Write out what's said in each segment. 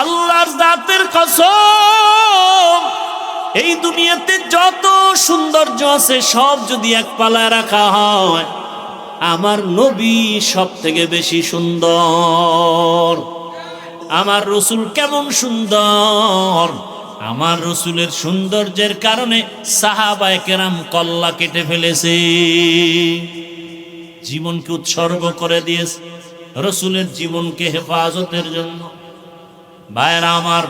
আল্লাহর জাতের কসম, এই দুনিয়াতে যত সৌন্দর্য আছে সব যদি এক পালায় রাখা হয়, আমার নবী সব থেকে বেশি সুন্দর। আমার রসুল কেমন সুন্দর! আমার রসুলের সৌন্দর্যের কারণে সাহাবায়ে কেরাম কল্লা কেটে ফেলেছে, জীবনকে উৎসর্গ করে দিয়েছে রসুলের জীবনকে হেফাজতের জন্য। ভাইরা আমার,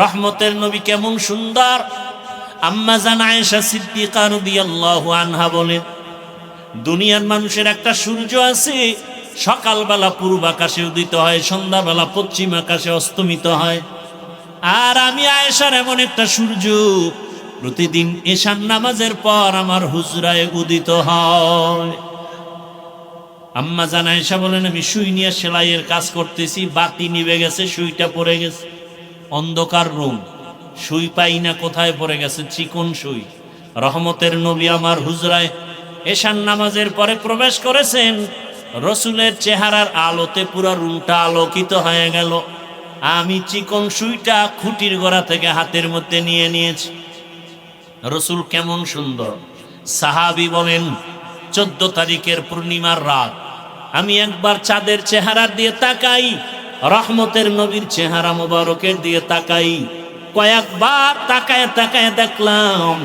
রহমতের নবী কেমন সুন্দর! আম্মা জান আয়েশা সিদ্দিকা রাদিয়াল্লাহু আনহা বলেন, দুনিয়ার মানুষের একটা সূর্য আছে, সকালবেলা পূর্ব আকাশে উদিত হয়, সন্ধ্যাবেলা পশ্চিম আকাশে অস্তমিত হয়। আর আমি আয়েশার এমন একটা সূর্য, প্রতিদিন এশার নামাজের পর আমার হুজরায় উদিত হয়। আম্মা জান আয়েশা বলেন, আমি সুই নিয়ে সেলাইয়ের কাজ করতেছি, বাতি নিভে গেছে, সুইটা পড়ে গেছে, অন্ধকার রুম, সুই পাই না, কোথায় পড়ে গেছে, চিকন সুই। রহমতের নবী আমার হুজরায় এশার নামাজের পরে প্রবেশ করেছেন, রসুলের চেহারার আলোতে পুরো রুমটা আলোকিত হয়ে গেল। আমি চিকন সুইটা খুঁটির গোড়া থেকে হাতের মধ্যে নিয়ে নিয়েছি। রসুল কেমন সুন্দর! সাহাবী বলেন, 14 তারিখের পূর্ণিমার রাত আমি একবার চাঁদের চেহারা দিয়ে তাকাই, রহমতের নবীর চেহারা মোবারকের দিয়ে তাকাই। কয়েকবার তাকায় তাকায় দেখলাম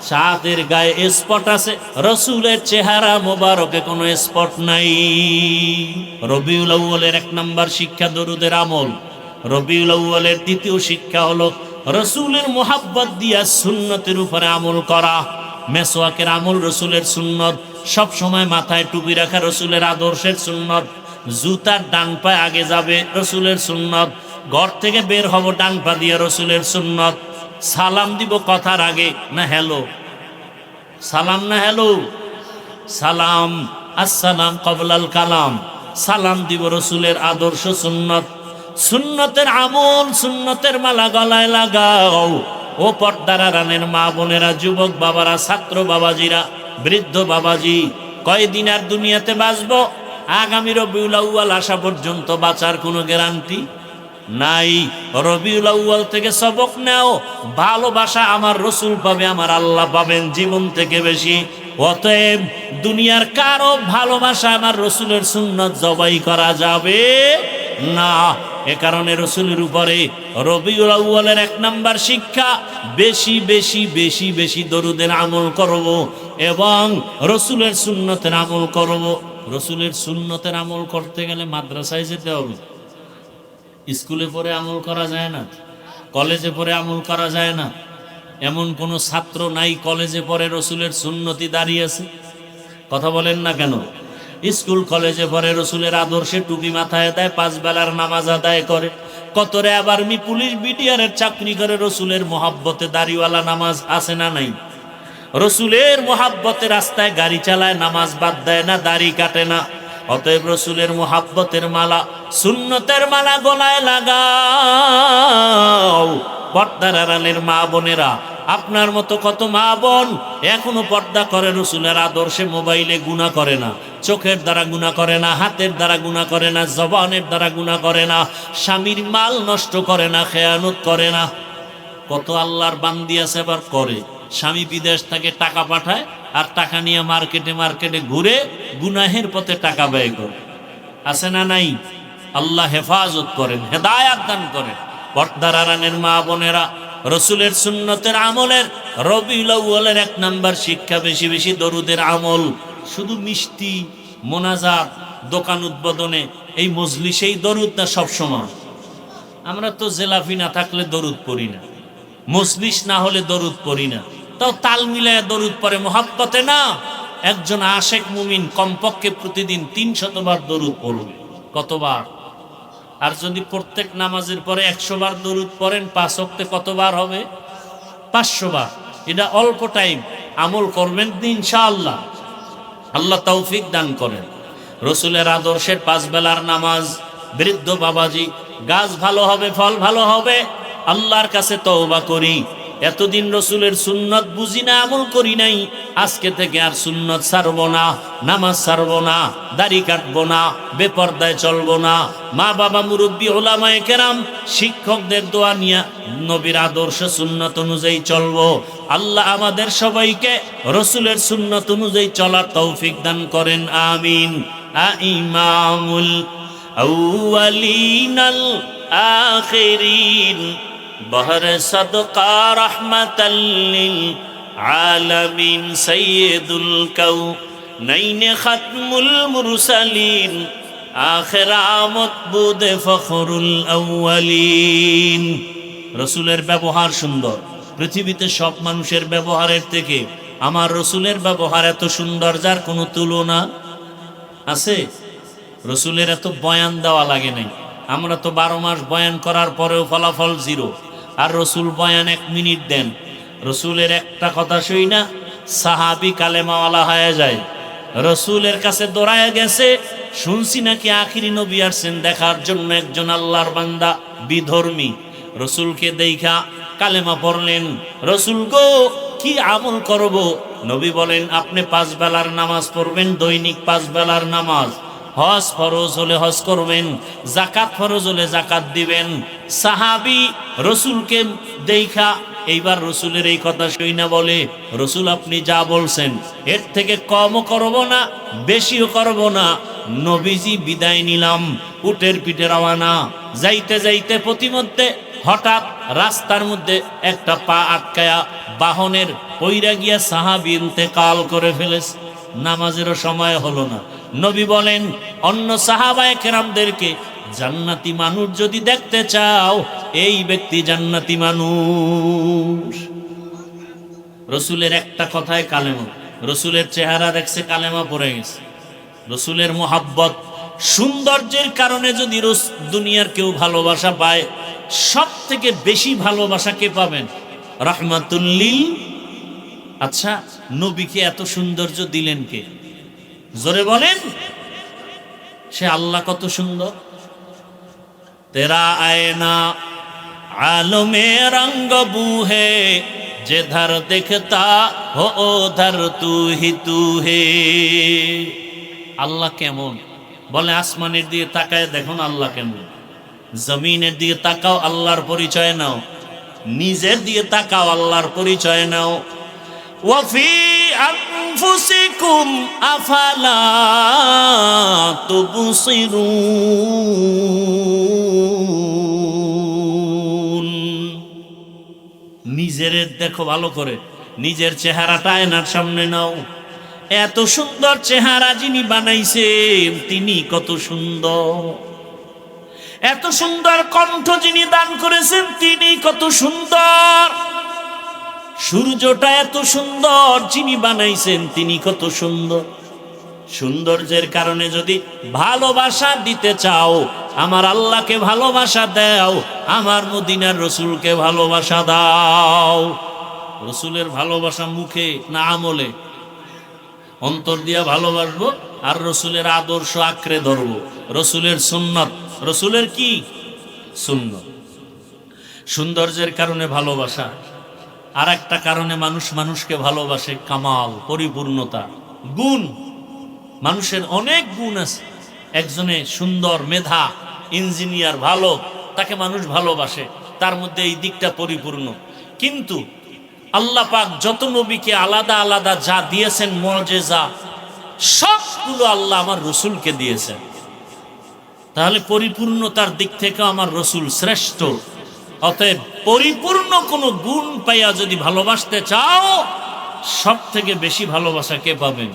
চাঁদের গায়ে স্পট আছে, রসুলের চেহারা মোবারকে কোনো স্পট নাই। রবিউল আউয়ালের 1 নাম্বার শিক্ষা দরুদের আমল। রবিউল আউয়ালের দ্বিতীয় শিক্ষা হলো রসুলের মোহাব্বত দিয়া সুন্নতের উপরে আমল করা। মেসওয়াকের আমল রসুলের সুন্নত, সব সময় মাথায় টুপি রাখা রসুলের আদর্শের সুন্নত, জুতার ডান পায়ে আগে যাবে রসুলের সুন্নত, ঘর থেকে বের হব ডান পা দিয়ে রসুলের সুন্নত, সালাম দিব কথার আগে না হ্যালো, সালাম না হ্যালো, সালাম আসসালাম কবলাল কালাম, সালাম দিব রসুলের আদর্শ সুন্নত। সুন্নতের আমল, সুন্নতের মালা গলায় লাগাও। ও পর্দার আড়ালের মা বোনেরা, যুবক বাবারা, ছাত্র বাবাজিরা, বৃদ্ধ বাবাজি, কয়দিন আর দুনিয়াতে বাঁচবো? আগামী রবিউল আউয়াল আসা পর্যন্ত বাঁচার কোনো গ্যারান্টি নাই। রবিউল আউয়াল থেকে সবক নাও, ভালোবাসা আমার রসুল পাবে, আমার আল্লাহ পাবেন জীবন থেকে বেশি। অতএব দুনিয়ার কারো ভালোবাসা আমার রসুলের সুন্নত জবাই করা যাবে না। এ কারণে রসুলের উপরে রবিউল আউয়ালের 1 নাম্বার শিক্ষা, বেশি বেশি বেশি বেশি দরুদের আমল করব এবং রসুলের সুন্নতের আমল করব। রসুলের সুন্নতের আমল করতে গেলে মাদ্রাসায় যেতে হবে, স্কুলে পড়ে আমল করা যায় না, কলেজে পড়ে আমল করা যায় না। এমন কোনো ছাত্র নাই কলেজে পড়ে রসুলের সুন্নতি দাঁড়িয়ে আছে? কথা বলেন না কেন? স্কুল কলেজে পড়ে রসুলের আদর্শে টুপি মাথায় দেয়, 5 বেলার নামাজ আদায় করে, কতরে আবার পুলিশ বিডিআরের চাকরি করে, রসুলের মোহাব্বতে দাড়িওয়ালা নামাজ আছে না নাই? রসুলের মোহাব্বতে রাস্তায় গাড়ি চালায়, নামাজ বাদ দেয় না, দাড়ি কাটে না। অতএব রসুলের মোহাব্বতের মালা, সুন্নতের মালা গলায় লাগাও। পর্দার আড়ালের মা বোনেরা, আপনার মতো কত মা বোন এখনো পর্দা করে, রসুলের আদর্শে মোবাইলে গুনাহ করে না, চোখের দ্বারা গুনাহ করে না, হাতের দ্বারা গুনাহ করে না, জবানের দ্বারা গুনাহ করে না, স্বামীর মাল নষ্ট করে না, খেয়ানত করে না। কত আল্লাহর বান্দি আছে আবার করে। স্বামী বিদেশ থেকে টাকা পাঠায় আর টাকা নিয়ে মার্কেটে মার্কেটে ঘুরে গুনাহের পথে টাকা ব্যয় করে, আছে না নাই? আল্লাহ হেফাজত করেন, হেদায়াত দান করেন। পর্দার আড়ালের মা বোনেরা, রসুলের সুন্নতের আমলের রবিউল আউয়ালের 1 নাম্বার শিক্ষা, বেশি বেশি দরুদের আমল। শুধু মিষ্টি মোনাজাত, দোকান উদ্বোধনে, এই মজলিসেই দরুদ না সব সময়? আমরা তো জেলাফি না থাকলে দরুদ পড়ি না, মজলিস না হলে দরুদ পড়ি না, তাও তাল মিলায় দরুদ পড়ে মোহাব্বতে না। একজন আশেক মুমিন কমপক্ষে প্রতিদিন 300 বার দরুদ পড়বে। কতবার? আর যদি প্রত্যেক নামাজের পরে 100 বার দরুদ পড়েন, 5 ওয়াক্তে কতবার হবে? 500 বার। এটা অল্প টাইম, আমল করবেন ইনশাআল্লাহ, আল্লাহ তৌফিক দান করেন। রসুলের আদর্শের 5 বেলার নামাজ। বৃদ্ধ বাবাজি, গাছ ভালো হবে, ফল ভালো হবে, আল্লাহর কাছে তওবা করি। এতদিন রসুলের সুন্নত বুঝি না, আমল করি নাই, আজকে থেকে আর সুন্নত ছাড়বো না, নামাজ ছাড়বো না, দাড়ি কাটবো না, বেপরদায় চলবো না, মা বাবা মুরব্বী ওলামায়ে কেরাম শিক্ষকদের দোয়া নিয়ে নবীর আদর্শ সুন্নত অনুযায়ী চলবো। আল্লাহ আমাদের সবাইকে রসুলের সুন্নত অনুযায়ী চলার তৌফিক দান করেন, আমিন। ইমামুল আউয়ালিনাল আখিরিন বহর সদকা রহমাতাল লিল আলামিন সাইয়্যিদুল কাউনাইন খাতমুল মুরসালিন আখিরামত বুদে ফখরুল আউয়ালিন। রসুলের ব্যবহার সুন্দর। পৃথিবীতে সব মানুষের ব্যবহারের থেকে আমার রসুলের ব্যবহার এত সুন্দর যার কোনো তুলনা আছে? রসুলের এত বয়ান দেওয়া লাগে নাই। আমরা তো 12 মাস বয়ান করার পরেও ফলাফল 0, আর রসুল বয়ান 1 মিনিট দেন। রসুলের একটা কথা শুই না সাহাবি কালেমাওয়ালা হয়ে যায়। রসুলের কাছে দৌড়ায় গেছে, শুনছি নাকি আখিরি নবী আসছেন দেখার জন্য একজন আল্লাহর বান্দা বিধর্মী। রসুলকে দেখা কালেমা পড়লেন। রসুল গো কি আমল করব? নবী বলেন আপনি 5 বেলার নামাজ পড়বেন, দৈনিক 5 বেলার নামাজ। হজ ফরজ হলে হজ করবেন, যাকাত ফরজ হলে যাকাত দিবেন। সাহাবী রসুলকে দেখা এইবার রসুলের এই কথা শুই না বলে, রসুল আপনি যা বলছেন এর থেকে কমও করব না, বেশিও করব না। নবীজি বিদায় নিলাম, উটের পিঠে রওয়ানা। যাইতে যাইতে প্রতিমধ্যে হঠাৎ রাস্তার মধ্যে একটা পা আটকায়া বাহনের পইরা গিয়া সাহাবী ইন্তেকাল করে ফেলেছে। নামাজেরও সময় হলো না। নবী বলেন অন্য সাহাবায়ে কেরামদেরকে, জান্নাতি মানুষ যদি দেখতে চাও এই ব্যক্তি জান্নাতি মানুষ। রসুলের একটা কথায় কালেমা, রসুলের চেহারা দেখছে কালেমা পড়ে গেছে। রসুলের মোহাব্বত সৌন্দর্যের কারণে যদি দুনিয়ার কেউ ভালোবাসা পায়, সব থেকে বেশি ভালোবাসা কে পাবেন? রাহমাতুল্লিল। আচ্ছা নবীকে এত সৌন্দর্য দিলেন কে? জোরে বলেন। সে আল্লাহ কত সুন্দর। তেরা আয়না আলমে রঙ্গ বুহে যেধার দেখতা হো ওধার তু হে। আল্লাহ কেমন? বলে আসমানের দিকে তাকায় দেখুন আল্লাহ কেমন। জমিনের দিকে তাকাও, আল্লাহর পরিচয় নাও। নিজের দিকে তাকাও, আল্লাহর পরিচয় নাও। ওয়াফি আনফুসিকুম আফালা তুবসিরুন। নিজের দেখো ভালো করে, নিজের চেহারাটা আয়নার সামনে নাও। এত সুন্দর চেহারা যিনি বানাইছেন তিনি কত সুন্দর। এত সুন্দর কণ্ঠ যিনি দান করেছেন তিনি কত সুন্দর। সূর্যটা এত সুন্দর যিনি বানাইছেন তিনি কত সুন্দর। সৌন্দর্যের কারণে যদি ভালোবাসা দিতে চাও, আমার আল্লাহকে ভালোবাসা দাও, আমার মদিনার রসুলকে ভালোবাসা দাও। রসুলের ভালোবাসা মুখে না আমলে? অন্তর দিয়া ভালোবাসবো আর রসুলের আদর্শ আঁকড়ে ধরবো। রসুলের সুন্নত, রসুলের কি সুন্নত। সৌন্দর্যের কারণে ভালোবাসা। আর একটা কারণে মানুষ মানুষকে ভালোবাসে, কামাল, পরিপূর্ণতা, গুণ। মানুষের অনেক গুণ আছে। একজনে সুন্দর, মেধা, ইঞ্জিনিয়ার, ভালো, তাকে মানুষ ভালোবাসে, তার মধ্যে এই দিকটা পরিপূর্ণ। কিন্তু আল্লাহ পাক যত নবীকে আলাদা আলাদা যা দিয়েছেন মুআজিজা, সবগুলো আল্লাহ আমার রসুলকে দিয়েছেন। তাহলে পরিপূর্ণতার দিক থেকে আমার রসুল শ্রেষ্ঠ। অতএব পরিপূর্ণ কোনো গুণ পাইয়া যদি ভালোবাসতে চাও, সব থেকে বেশি ভালোবাসা কে পাবেন?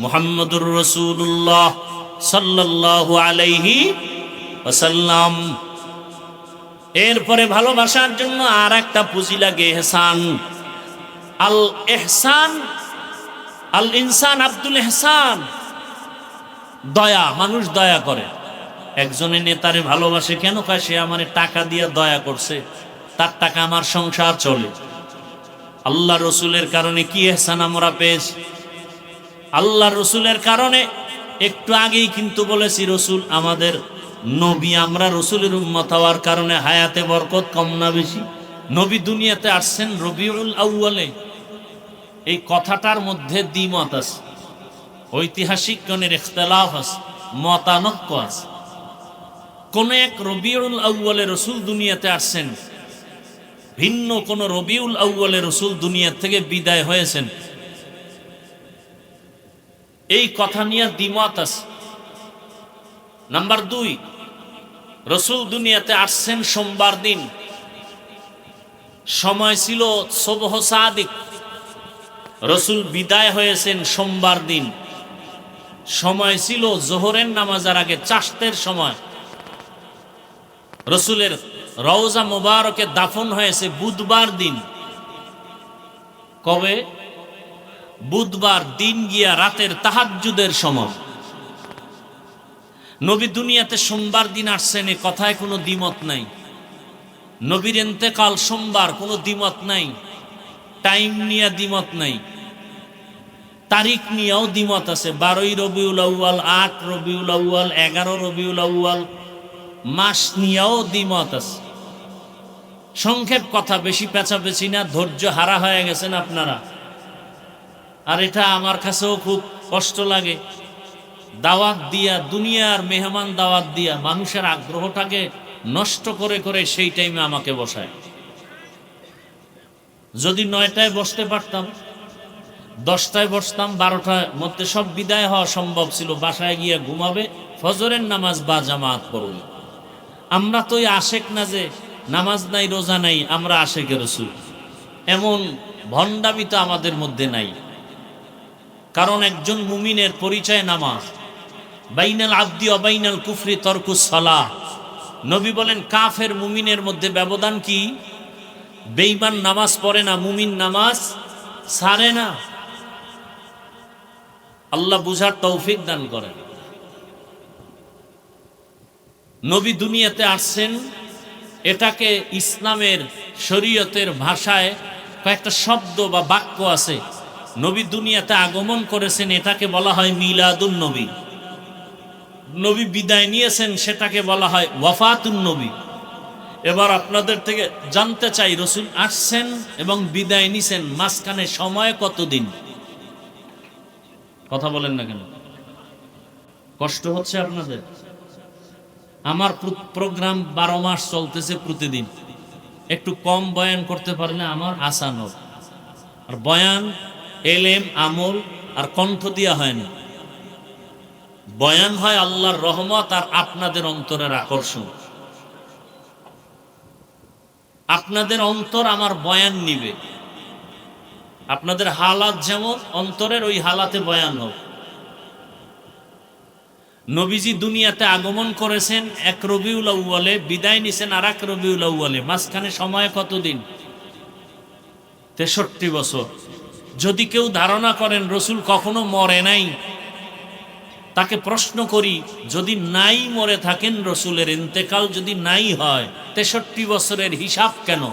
মুহাম্মদুর রাসূলুল্লাহ সাল্লাল্লাহু আলাইহি ওয়াসাল্লাম। এরপরে ভালোবাসার জন্য আর একটা পুঁজি লাগে, ইহসান। আল ইহসান, আল ইনসান আব্দুল ইহসান, দয়া। মানুষ দয়া করে। একজনের নেতারে ভালোবাসে কেন? কয় সে আমারে টাকা দিয়ে দয়া করছে, তার টাকা আমার সংসার চলে। আল্লাহ রসুলের কারণে কি ইহসান আমরা পেয়েছি? আল্লাহ রসুলের কারণে একটু আগেই কিন্তু বলেছি রসুল আমাদের নবী। আমরা রসুলের উম্মত হওয়ার কারণে হায়াতে বরকত কম না বেশি? নবী দুনিয়াতে আসছেন রবিউল আউয়ালে, এই কথাটার মধ্যে দ্বিমত আছে, ঐতিহাসিকগণের ইখতিলাফ আছে, মতানৈক্য আছে। কোন এক রবিউল আউয়ালে রসুল দুনিয়াতে আসছেন, ভিন্ন কোন রবিউল আউয়ালে রসুল দুনিয়া থেকে বিদায় হয়েছেন, এই কথা নিয়ে দ্বিমত আছে। নাম্বার 2, রসুল দুনিয়াতে আসছেন সোমবার দিন, সময় ছিল সুবহ সাদিক। রসুল বিদায় হয়েছেন সোমবার দিন, সময় ছিল জোহরের নামাজের আগে চাষতের সময়। রসুলের রওজা মোবারকে দাফন হয়েছে বুধবার দিন। কবে? বুধবার দিন গিয়া রাতের তাহাজ্জুদের সময়। নবী দুনিয়াতে সোমবার দিন আসছেন, এ কথায় কোনো দ্বিমত নাই। নবীর ইন্তেকাল সোমবার, কোনো দ্বিমত নাই। টাইম নিয়ে দ্বিমত নাই, তারিখ নিয়েও দ্বিমত আছে। 12ই রবিউল আউয়াল, 8 রবিউল আউয়াল, 11 রবিউল আউয়াল, মাস নিয়েও দ্বিমত আছে। সংক্ষেপ কথা, বেশি পেঁচাপেচি না, ধৈর্য হারা হয়ে গেছেন আপনারা। আর এটা আমার কাছেও খুব কষ্ট লাগে। দাওয়াত দিয়া, দুনিয়ার মেহমান দাওয়াত দিয়া মানুষের আগ্রহটাকে নষ্ট করে করে সেই টাইমে আমাকে বসায়। যদি 9টায় বসতে পারতাম, 10টায় বসতাম, 12টার মধ্যে সব বিদায় হওয়া সম্ভব ছিল, বাসায় গিয়ে ঘুমাবে, ফজরের নামাজ বা জামাত পড়বে। আমরা তো আশেক না যে নামাজ নাই রোজা নাই, আমরা আশেকে রসুল, এমন ভণ্ডামি তো আমাদের মধ্যে নাই। কারণ একজন মুমিনের পরিচয় নামাজ। বাইনাল আবদি ওয়া বাইনাল কুফরি তরকুস সালাহ। নবী বলেন কাফের মুমিনের মধ্যে ব্যবধান কি? বেঈমান নামাজ পড়ে না, মুমিন নামাজ ছাড়ে না। আল্লাহ বুঝার তৌফিক দান করেন। নবী দুনিয়াতে আসছেন, এটাকে ইসলামের শরীয়তের ভাষায় কয়েকটা শব্দ বা বাক্য আছে। নবী দুনিয়াতে আগমন করেছেন, এটাকে বলা হয় মিলাদুন নবী। নবী বিদায় নিয়েছেন, সেটাকে বলা হয় ওয়াফাতুন নবী। এবার আপনাদের থেকে জানতে চাই, রসুল আসছেন এবং বিদায় নিছেন, মাঝখানে সময় কতদিন? কথা বলেন না কেন? কষ্ট হচ্ছে আপনাদের? আমার প্রোগ্রাম 12 মাস চলতেছে প্রতিদিন। একটু কম বয়ান করতে পারলে আমার আসান হোক। আর বয়ান এলেম আমল আর কণ্ঠ দিয়া হয় না, বয়ান হয় আল্লাহর রহমত আর আপনাদের অন্তরের আকর্ষণ। আপনাদের অন্তর আমার বয়ান নিবে, আপনাদের হালাত যেমন অন্তরের, ওই হালাতে বয়ান হোক। নবীজি দুনিয়াতে আগমন করেছেন 1 রবিউল আউয়ালে, বিদায় নিছেন আর 1 রবিউল আউয়ালে, মাঝখানে সময় কতদিন? 63 বছর। যদি কেউ ধারণা করেন রসুল কখনো মরে নাই, তাকে প্রশ্ন করি, যদি নাই মরে থাকেন, রসুলের ইন্তেকাল যদি নাই হয়, 63 বছরের হিসাব কেন?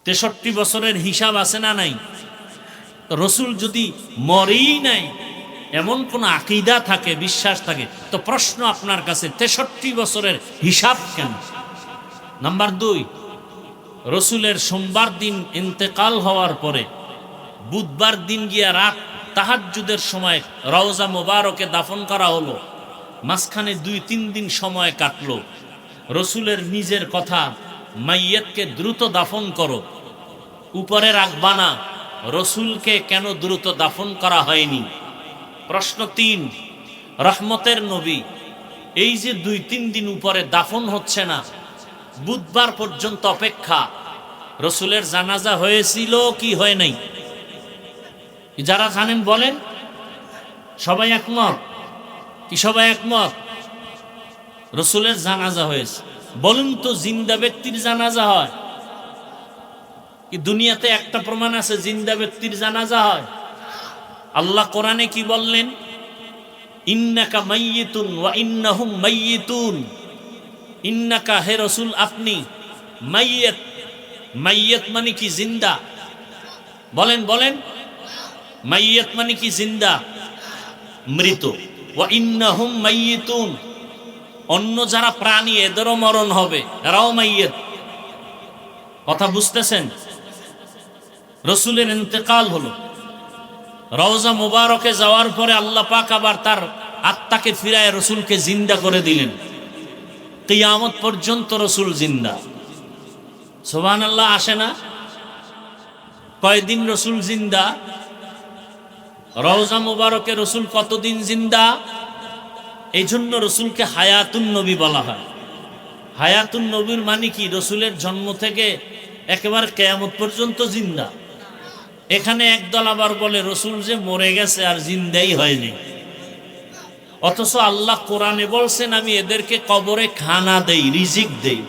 63 বছরের হিসাব আছে না নাই? রসুল যদি মরেই নাই, এমন কোন আকীদা থাকে, বিশ্বাস থাকে, তো প্রশ্ন আপনার কাছে, 63 বছরের হিসাব কেন? নাম্বার 2, রসুলের সোমবার দিন ইন্তেকাল হওয়ার পরে বুধবার দিন গিয়া রাত তাহাজ্জুদের সময় রওজা মোবারকে দাফন করা হলো। মাঝখানে 2-3 দিন সময় কাটলো। রসুলের নিজের কথা, মাইয়াতকে দ্রুত দাফন করো, উপরে রাখবা না। রসুলকে কেন দ্রুত দাফন করা হয়নি? প্রশ্ন 3, রহমতের নবী, এই যে 2-3 দিন উপরে দাফন হচ্ছে না, বুধবার পর্যন্ত অপেক্ষা, রসুলের জানাজা হয়েছিল কি হয় নাই? যারা জানেন বলেন। সবাই একমত কি? সবাই একমত রসুলের জানাজা হয়েছে। বলুন তো, জিন্দা ব্যক্তির জানাজা হয় কি? দুনিয়াতে একটা প্রমাণ আছে জিন্দা ব্যক্তির জানাজা হয়? আল্লাহ কোরআনে কি বললেন? ইন্নাকা মাইয়িতুন ওয়া ইন্নাহুম মাইয়িতুন। ইন্নাকা, হে রসুল আপনি, মাইয়াত, মাইয়াত মানে কি? জিন্দা। বলেন বলেন, মাইয়াত মানে কি? জিন্দা, মৃত। ওয়া ইন্নাহুম মাইয়িতুন, অন্য যারা প্রাণী এদেরও মরণ হবে, এরাও মাইয়াত। কথা বুঝতেছেন? রসুলের ইন্তেকাল হলো। রওজা মুবারকে যাওয়ার পরে আল্লাহ পাক আবার তার আত্মাকে ফিরায় রসুলকে জিন্দা করে দিলেন। কিয়ামত পর্যন্ত রসুল জিন্দা। সুবহানাল্লাহ, আসে না? কয়দিন রসুল জিন্দা? রওজা মুবারকে রসুল কতদিন জিন্দা? এই জন্য রসুলকে হায়াতুন নবী বলা হয়। হায়াতুন নবীর মানে কি? রসুলের জন্ম থেকে একেবারে কিয়ামত পর্যন্ত জিন্দা। এখানে একদল আবার বলে রসুল যে মরে গেছে আর জিন্দাই হয়নি, অথচ আল্লাহ কোরআনে বলছেন আমি এদেরকে কবরে খানা দেই, রিজিক দেই।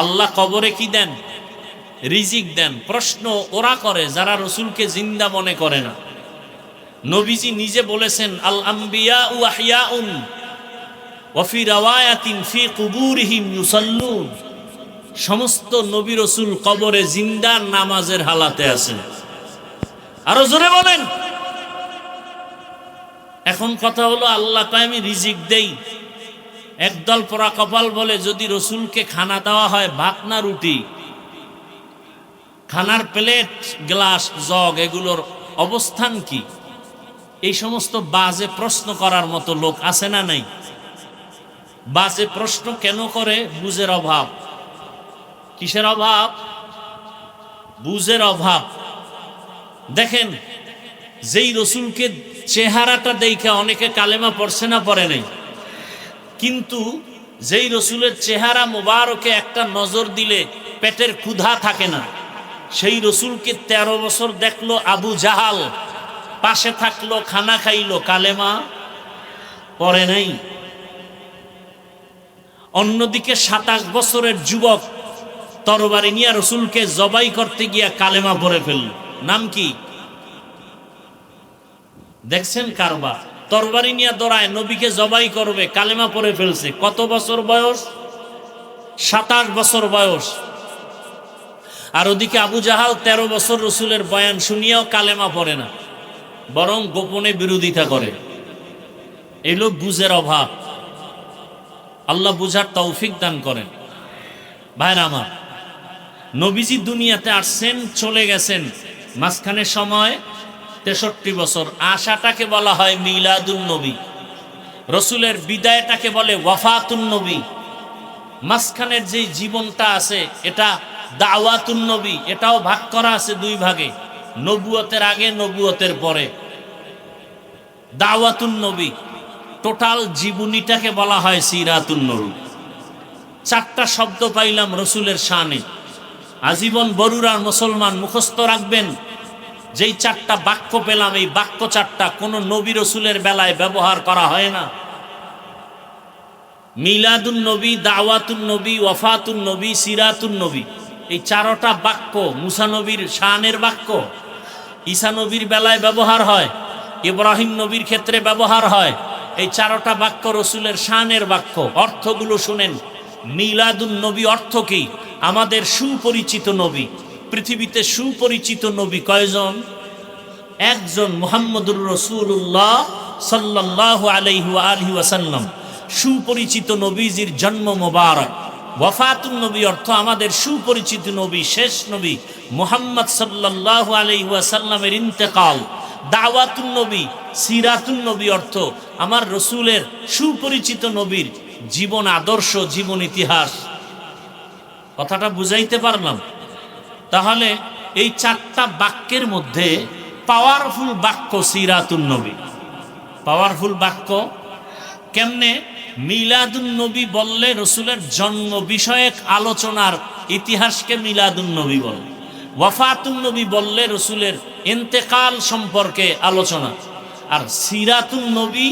আল্লাহ কবরে কি দেন? রিজিক দেন। প্রশ্ন ওরা করে যারা রসুলকে জিন্দা মনে করে না। নবীজি নিজে বলেছেন আল আম্বিয়া ও আহিয়াউন ওয়া ফি রাওয়ায়াতিন ফি কুবুরিহিম ইউসাল্লুন। সমস্ত নবী রসুল কবরে জিন্দা, নামাজের হালাতে আছেন। আরো জোরে বলেন। এখন কথা হলো আল্লাহ কয় আমি রিজিক দেই। একদল পোড়া কপাল বলে যদি রসুলকে খানা দেওয়া হয় ভাত না রুটি, খানার প্লেট, গ্লাস, জগ এগুলোর অবস্থান কি? এই সমস্ত বাজে প্রশ্ন করার মতো লোক আছে না নাই? বাজে প্রশ্ন কেন করে? বুঝের অভাব। কিসের অভাব? বুঝের অভাব। দেখেন, যেই রসুলকে চেহারাটা দেখে অনেকে কালেমা পড়ছে না, পড়ে নাই, কিন্তু যেই রসুলের চেহারা মোবারকে একটা নজর দিলে পেটের ক্ষুধা থাকে না, সেই রসুলকে 13 বছর দেখলো আবু জাহাল, পাশে থাকলো, খানা খাইলো, কালেমা পড়ে নাই। অন্যদিকে 27 বছরের যুবক তরবারি নিয়ে রসুলকে জবাই করতে গিয়া কালেমা পড়ে ফেলল। নাম কি? দেখছেন কারবার? তরবারি নিয়ে দৌড়ায়, নবীকে জবাই করবে, কালেমা পড়ে ফেলছে। কত বছর বয়স? 27 বছর বয়স। আর ওদিকে আবু জাহাল 13 বছর রসুলের বয়ান শুনিয়াও কালেমা পড়ে না, বরং গোপনে বিরোধিতা করে। এই লোক বুঝের অভাব। আল্লাহ বুঝার তৌফিক দান করেন। ভাইরা আমার, নবীজি দুনিয়াতে আসছেন, চলে গেছেন, মাঝখানে সময় 63 বছর। আশাটাকে বলা হয় মিলাদুন নবী। রসুলের বিদায়টাকে বলে ওয়াফাতুন নবী। মাঝখানের যে জীবনটা আছে এটা দাওয়াতুন নবী। এটাও ভাগ করা আছে 2 ভাগে, নবুয়তের আগে, নবুয়তের পরে। দাওয়াতুন নবী টোটাল জীবনীটাকে বলা হয় সিরাতুন নবী। 4টা শব্দ পাইলাম রসুলের শানে। আজীবন বরুরার মুসলমান মুখস্থ রাখবেন, যেই 4টা বাক্য পেলাম, এই বাক্য 4টা কোনো নবী রসুলের বেলায় ব্যবহার করা হয় না। মিলাদুন নবী, দাওয়াতুন নবী, ওয়াফাতুন নবী, সিরাতুন নবী। এই 4টা বাক্য মুসা নবীর শানের বাক্য। ঈসা নবীর বেলায় ব্যবহার হয়, ইব্রাহিম নবীর ক্ষেত্রে ব্যবহার হয়। এই 4টা বাক্য রসুলের শানের বাক্য। অর্থগুলো শুনেন। মিলাদুন নবী অর্থ কি? আমাদের সুপরিচিত নবী। পৃথিবীতে সুপরিচিত নবী কয়জন? একজন, মুহাম্মদুর রাসূলুল্লাহ সাল্লাল্লাহু আলাইহি ওয়া আলিহি ওয়াসাল্লাম। সুপরিচিত নবীজির জন্ম মোবারক। ওয়াফাতুন নবী অর্থ আমাদের সুপরিচিত নবী, শেষ নবী মুহাম্মদ সাল্লাল্লাহু আলাইহি ওয়াসাল্লামের ইন্তেকাল। দাওয়াতুন নবী, সিরাতুন নবী অর্থ আমার রসুলের সুপরিচিত নবীর জীবন আদর্শ, জীবন ইতিহাস। কথাটা বুঝাইতে পারলাম? তাহলে এই 4টা বাক্যের মধ্যে পাওয়ারফুল বাক্য সিরাতুন নবী। পাওয়ারফুল বাক্য কেমনে? মিলাদুন নবী বললে রসুলের জন্ম বিষয়ক আলোচনার ইতিহাসকে মিলাদুন নবী বলে। ওয়াফাতুন নবী বললে রসুলের ইন্তেকাল সম্পর্কে আলোচনা। আর সিরাতুন নবী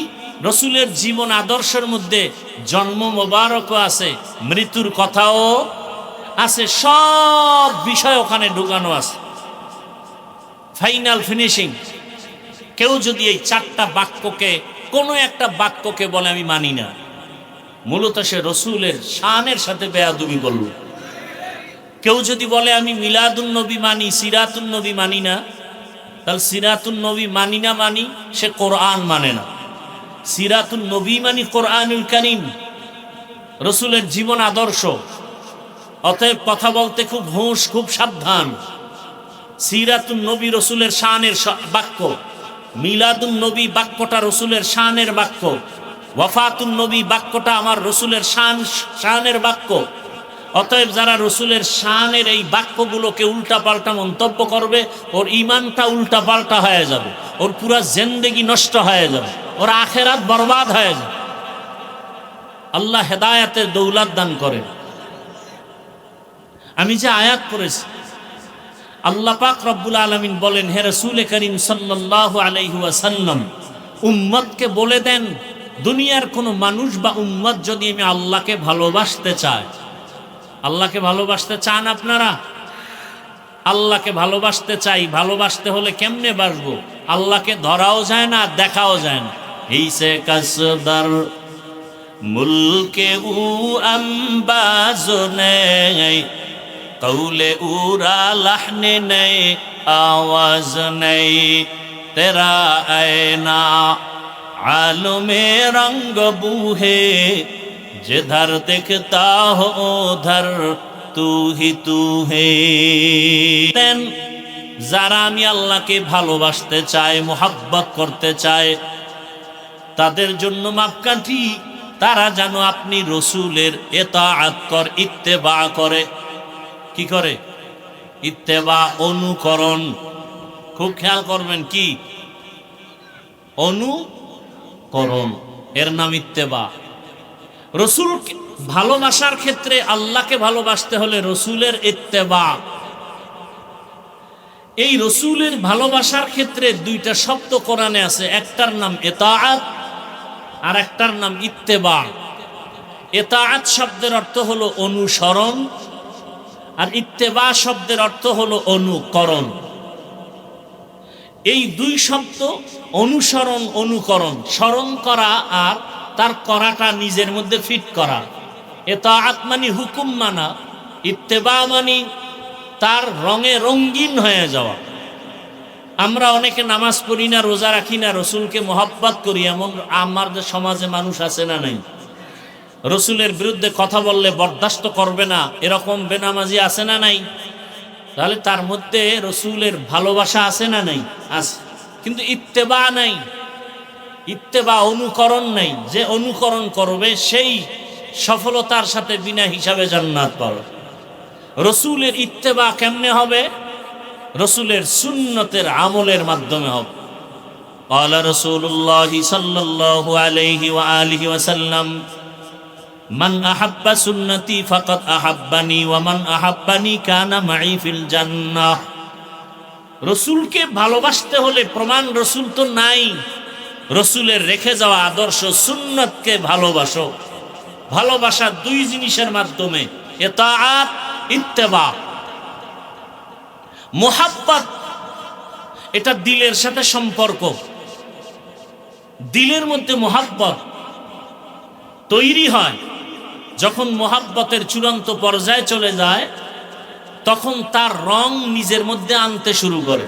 রসুলের জীবন আদর্শের মধ্যে জন্ম মোবারকও আছে, মৃত্যুর কথাও আছে, সব বিষয় ওখানে ঢুকানো আছে। Final finishing. কেউ যদি এই 4টা বাক্যকে, কোনো একটা বাক্যকে বলে আমি মানি না, মূলত সে রসুলের শানের সাথে বেয়াদবি করল। কেউ যদি বলে আমি মিলাদুন নবী মানি, সিরাতুন নবী মানি না, তাহলে সিরাতুন নবী মানি না মানি, সে কোরআন মানে না। সিরাতুন নবী মানি কোরআনুল কারীম, রসুলের জীবন আদর্শ। অতএব কথা বলতে খুব হুঁশ, খুব সাবধান। সিরাতুন নবী রসুলের শানের বাক্য, মিলাদুন নবী বাক্যটা রসুলের শানের বাক্য, ওয়াফাতুন নবী বাক্যটা আমার রসুলের শানের বাক্য। অতএব যারা রসুলের শানের এই বাক্যগুলোকে উল্টা পাল্টা মন্তব্য করবে, ওর ইমানটা উল্টা পাল্টা হয়ে যাবে, ওর পুরা জিন্দেগি নষ্ট হয়ে যাবে, ওর আখেরাত বরবাদ হয়ে যাবে। আল্লাহ হেদায়েতের দৌলত দান করেন। আমি যে আয়াত পড়েছি, আল্লাহ পাক রব্বুল আলামিন বলেন, হে রাসূল করিম সাল্লাল্লাহু আলাইহি ওয়াসাল্লাম, উম্মতকে বলে দেন, দুনিয়ার কোনো মানুষ বা উম্মত যদি আমি আল্লাহকে ভালোবাসতে চায়, আল্লাহকে ভালোবাসতে চান আপনারা? আল্লাহকে ভালোবাসতে চাই, ভালোবাসতে হলে কেমনে বাসবো? আল্লাহকে ধরাও যায় না, দেখাও যায় না। এই সে কাসদার মুলকে উ আম্বাজ নেই, কৌলে উরা লাহনে নেই, আওয়াজ নেই, তেরা আয়না आलमे रंग बूहे, जिधर देखता हो उधर तू ही तू है। যারা আমি আল্লাহকে ভালোবাসতে চায়, মোহাব্বত করতে চায়, তাদের জন্য মাপকাঠি তারা যেন আপনি রসুলের ইতাআত করে, ইত্তেবা করে। কি করে? ইত্তেবা, অনুকরণ। খুব খেয়াল করবেন, কি অনুকরণ, এর নাম ইত্তেবা। রসুল ভালোবাসার ক্ষেত্রে, আল্লাহকে ভালোবাসতে হলে রসুলের ইত্তেবা। এই রসুলের ভালোবাসার ক্ষেত্রে দুইটা শব্দ কোরআনে আছে, একটার নাম ইতাআত আর একটার নাম ইত্তেবা। ইতাআত শব্দের অর্থ হলো অনুসরণ, আর ইত্তেবা শব্দের অর্থ হলো অনুকরণ। এই দুই শব্দ, অনুসরণ, অনুকরণ, স্মরণ করা আর তার করাটা নিজের মধ্যে ফিট করা। ইতাআত মানে হুকুম মানা, ইত্তেবা মানে তার রঙে রঙিন হয়ে যাওয়া। আমরা অনেকে নামাজ পড়ি না, রোজা রাখি না, রসুলকে মোহাব্বত করি, এমন আমাদের সমাজে মানুষ আছে না নাই? রসুলের বিরুদ্ধে কথা বললে বরদাস্ত করবে না, এরকম বেনামাজি আছে না নাই? তাহলে তার মধ্যে রসুলের ভালোবাসা আছে না নাই? আছে, কিন্তু ইত্তেবা নাই, ইত্তেবা অনুকরণ নাই। যে অনুকরণ করবে সেই সফলতার সাথে বিনা হিসাবে জান্নাত পাবে। রসুলের ইত্তেবা কেমনে হবে? রসুলের সুন্নতের আমলের মাধ্যমে হবে। ক্বালা রাসূলুল্লাহ সাল্লাল্লাহু আলাইহি ওয়া আলিহি ওয়াসাল্লাম, মান আহাব্বা সুন্নতি ফাকাদ আহাব্বানি ওয়া মান আহাব্বানি কানা মাই ফিল জান্নাহ। রসুলকে ভালোবাসতে হলে প্রমাণ রসুল তো নাই, রসুলের রেখে যাওয়া আদর্শ সুন্নতকে ভালোবাসো। ভালোবাসা দুই জিনিসের মাধ্যমে, ইতাআত, ইত্তেবা। মুহাব্বত এটা দিলের সাথে সম্পর্ক। দিলের মধ্যে মুহাব্বত তৈরি হয় যখন মুহাব্বতের চূড়ান্ত পর্যায়ে চলে যায়, তখন তার রং নিজের মধ্যে আনতে শুরু করে।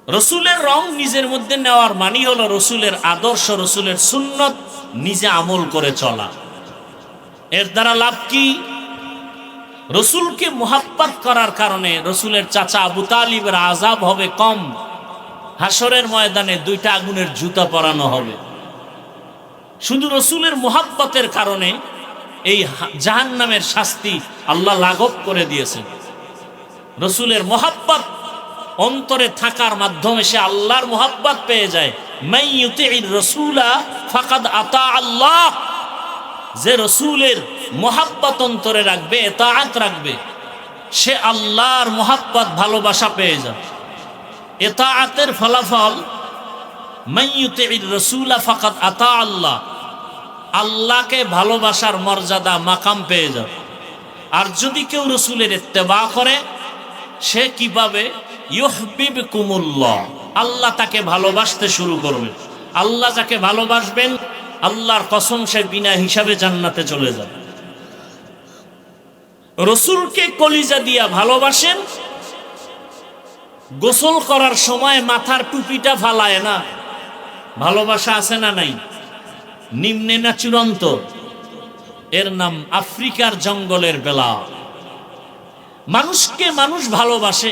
রসুলের রং নিজের মধ্যে নেওয়ার মানে হলো রসুলের আদর্শ, রসুলের সুন্নত নিজে আমল করে চলা। এর দ্বারা লাভ কি? রসুলকে মুহাব্বত করার কারণে রসুলের চাচা আবু তালিবের আযাব হবে কম। হাসরের ময়দানে দুইটা আগুনের জুতা পরানো হবে। শুধু রসুলের মুহাব্বতের কারণে এই জাহান্নামের শাস্তি আল্লাহ লাঘব করে দিয়েছেন। রসুলের মুহাব্বত অন্তরে থাকার মাধ্যমে সে আল্লাহর মুহাব্বত পেয়ে যায়। মান ইউতিইর রাসূলা ফাকাদ আতা আল্লাহ। যে রসুলের মুহাব্বত অন্তরে রাখবে, ইতাআত রাখবে, সে আল্লাহর মুহাব্বত, ভালোবাসা পেয়ে যাবে। ইতাআতের ফলাফল মান ইউতিইর রাসূলা ফাকাদ আতা আল্লাহ, আল্লাহকে ভালোবাসার মর্যাদা, মাকাম পেয়ে যাবে। আর যদি কেউ রসুলের ইত্তেবা করে, সে কি পাবে? ইউহিব্বুকুমুল্লাহ, আল্লাহ তাকে ভালোবাসতে শুরু করবে। আল্লাহ যাকে ভালোবাসবেন, আল্লাহর কসম সে বিনা হিসাবে জান্নাতে চলে যাবে। রসুলকে কলিজা দিয়া ভালোবাসেন, গোসল করার সময় মাথার টুপিটা ফালায় না। ভালোবাসা আছে না নাই? নিম্নে না চূড়ান্ত? এর নাম আফ্রিকার জঙ্গলের বেলা। মানুষকে মানুষ ভালোবাসে,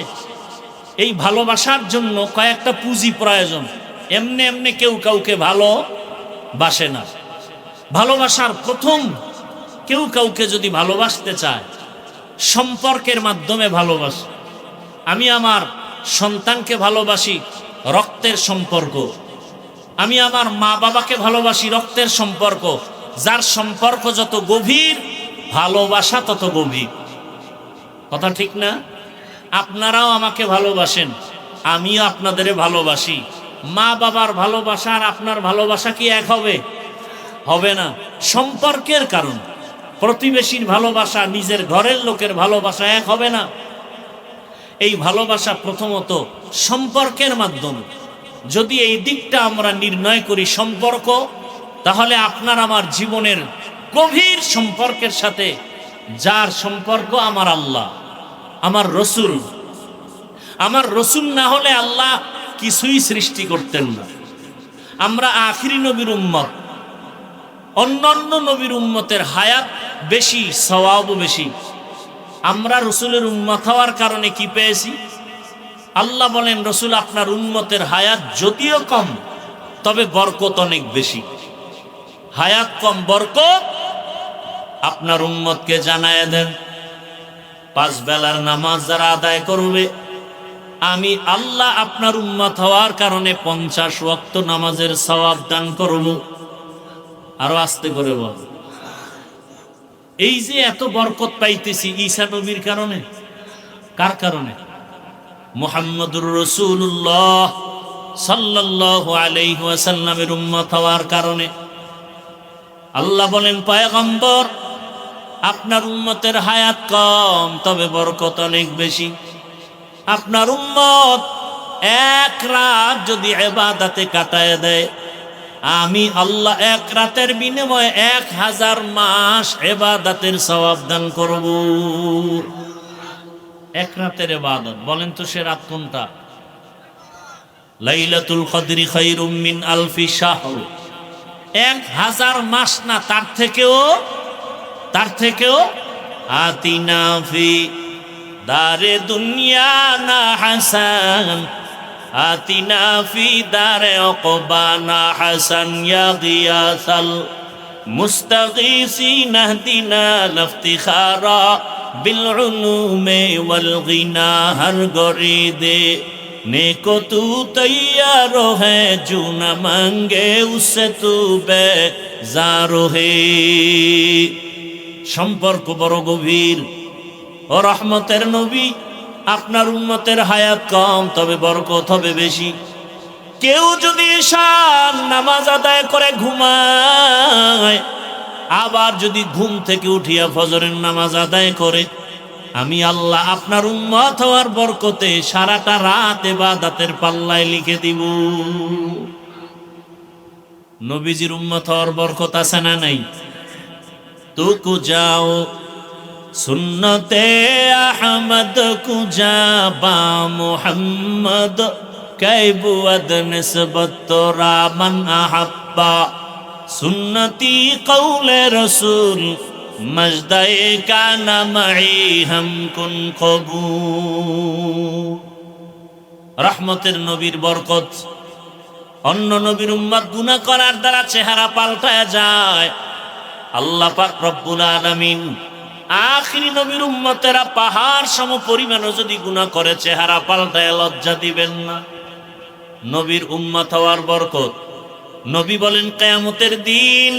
এই ভালোবাসার জন্য কয়েকটা পুঁজি প্রয়োজন। এমনি এমনি কেউ কাউকে ভালোবাসে না। ভালোবাসার প্রথম, কেউ কাউকে যদি ভালোবাসতে চায় সম্পর্কের মাধ্যমে ভালোবাসে। আমি আমার সন্তানকে ভালোবাসি, রক্তের সম্পর্ক। আমি আমার মা বাবাকে ভালোবাসি, রক্তের সম্পর্ক। যার সম্পর্ক যত গভীর, ভালোবাসা তত গভীর। কথা ঠিক না? আপনারাও আমাকে ভালোবাসেন, আমিও আপনাদের ভালোবাসি। মা বাবার ভালোবাসা আর আপনার ভালোবাসা কি এক হবে? হবে না। সম্পর্কের কারণ, প্রতিবেশীর ভালোবাসা, নিজের ঘরের লোকের ভালোবাসা এক হবে না। এই ভালোবাসা প্রথমত সম্পর্কের মাধ্যমে। যদি এই দিকটা আমরা নির্ণয় করি সম্পর্ক, তাহলে আপনার আমার জীবনের গভীর সম্পর্কের সাথে যার সম্পর্ক আমার আল্লাহ, আমার রসুল। আমার রসুল না হলে আল্লাহ কিছুই সৃষ্টি করতেন না। আমরা আখিরি নবীর উম্মত। অন্যান্য নবীর উম্মতের হায়াত বেশি, সওয়াবও বেশি। আমরা রসুলের উম্মত হওয়ার কারণে কি পেয়েছি? আল্লাহ বলেন, রসুল আপনার উম্মতের হায়াত যদিও কম, তবে বরকত অনেক বেশি। হায়াত কম, বরকত। আপনার উম্মতকে জানায় দেন, 5 বেলার নামাজ যারা আদায় করবে, আমি আল্লাহ আপনার উম্মত হওয়ার কারণে 50 ওয়াক্ত নামাজের সওয়াব দান করব। আরো আস্তে করে বল। এই যে এত বরকত পাইতেছি ঈসা নবীর কারণে। কার কারণে? মুহাম্মদুর রাসূলুল্লাহ সাল্লাল্লাহু আলাইহি ওয়াসাল্লামের উম্মত হওয়ার কারণে। আল্লাহ বলেন, পয়গম্বর আপনার উম্মতের হায়াত কম, তবে বরকত অনেক বেশি। আপনার উম্মত এক রাত যদি ইবাদতে কাটায় দেয়, আমি আল্লাহ এক রাতের বিনিময়ে 1000 মাস ইবাদতের সওয়াব দান করব। এক রাতের ইবাদত, বলেন তো সে রাত কোনটা? লাইলাতুল কদরি খায়রুম মিন আলফি শাহর। 1000 মাস না, তার থেকেও আতিনা ফি দারে দুনিয়া না হাসান, আতিনা ফি দারে উকবানা হাসান, ইয়া গিয়াসাল মুস্তাগীসিন আহদিনা লফতিখারা বিল উলুমে ওয়াল গিনা, হর গরিদে নেকো তু তৈয়ার হে, জু না মাঙ্গে উসে তু বেজার হে। সম্পর্ক বড় গভীর। ও রহমতের নবী, আপনার উম্মতের হায়াত কম, তবে বরকত হবে বেশি। কেউ যদি ঈশার নামাজ আদায় করে ঘুমায়, আবার যদি ঘুম থেকে উঠিয়া ফজরের নামাজ আদায় করে, আমি আল্লাহ আপনার উম্মত হওয়ার বরকতে সারাটা রাত ইবাদতের পাল্লায় লিখে দিব। নবীজির উম্মত হওয়ার বরকত আছে না নাই? তো যাও সুন্নতে আহমদ কুজা বা মুহাম্মদ, কাইবুয়াদ নিসবত তোরা মান আহাব্বা, সুন্নতি কৌলে রসুল মজদায়ে কানা মাই হাম কুন কবু। রহমতের নবীর বরকত। অন্য নবীর উম্মত গুনাহ করার দ্বারা চেহারা পাল্টায় যায়। আল্লাহ পাক রব্বুল আলামিন আখিরি নবীর উম্মতেরা পাহাড় সম পরিমাণও যদি গুনাহ করে চেহারা পাল্টায় লজ্জা দিবেন না। নবীর উম্মত হওয়ার বরকত। নবী বলেন, কিয়ামতের দিন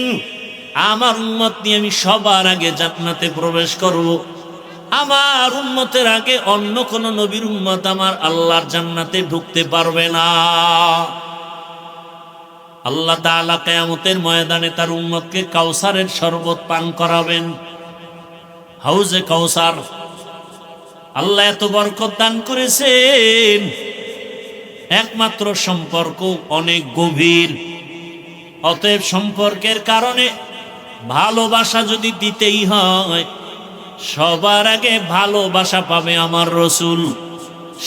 আমার উম্মত নিয়ে আমি সবার আগে জান্নাতে প্রবেশ করব। আমার উম্মতের আগে অন্য কোন নবীর উম্মত আমার আল্লাহর জান্নাতে ঢুকতে পারবে না। আল্লাহ তাআলা কিয়ামতের ময়দানে তার উম্মতকে কাউসারের শরবত পান করাবেন, হাউজে কাউসার। আল্লাহ এত বরকত দান করেছেন, একমাত্র সম্পর্ক অনেক গভীর। অতএব সম্পর্কের কারণে ভালোবাসা যদি দিতেই হয়, সবার আগে ভালোবাসা পাবে আমার রসুল,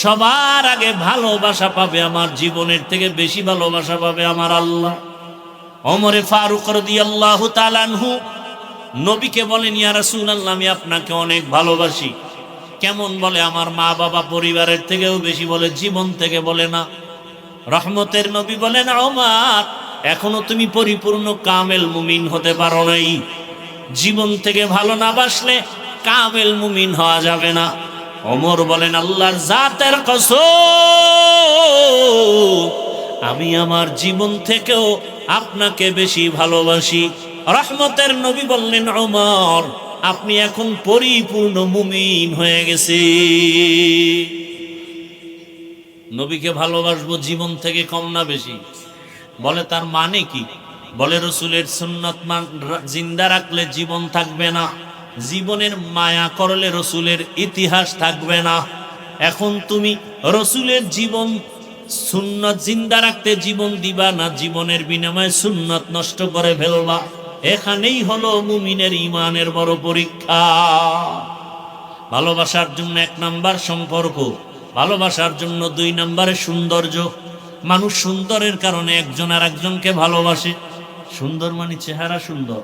সবার আগে ভালোবাসা পাবে আমার জীবনের থেকে বেশি ভালোবাসা পাবে আমার আল্লাহ। ওমরে ফারুক রাদিয়াল্লাহু তাআলা আনহু নবীকে বলেন, ইয়া রাসূলুল্লাহ, আমি আপনাকে অনেক ভালোবাসি। কেমন বলে? আমার মা বাবা পরিবারের থেকেও বেশি বলে, জীবন থেকে বলে না। রহমতের নবী বলেন, ওমর এখনো তুমি পরিপূর্ণ কামেল মুমিন হতে পারো নাই। জীবন থেকে ভালো না বাসলে কামেল মুমিন হওয়া যাবে না। ওমর বলেন, আল্লাহর জাতের কসম, আমি আমার জীবন থেকেও আপনাকে বেশি ভালোবাসি। রহমতের নবী বললেন, ওমর আপনি এখন পরিপূর্ণ মুমিন হয়ে গেছে। নবীকে ভালোবাসবো জীবন থেকে কম না বেশি? বলে তার মানে কি? বলে রসুলের সুন্নাত জিন্দা রাখলে জীবন থাকবে না, জীবনের মায়া করলে রসুলের ইতিহাস থাকবে না। এখন তুমি রসুলের জীবন সুন্নাত জিন্দা রাখতে জীবন দিবা না, জীবনের বিনিময়ে সুন্নাত নষ্ট করে ফেলবা। এখানেই হলো মুমিনের ইমানের বড় পরীক্ষা। ভালোবাসার জন্য 1 নাম্বার সম্পর্ক, ভালোবাসার জন্য 2 নাম্বারে সৌন্দর্য। মানুষ সুন্দরের কারণে একজন আর একজনকে ভালোবাসে। সুন্দর মানে চেহারা সুন্দর,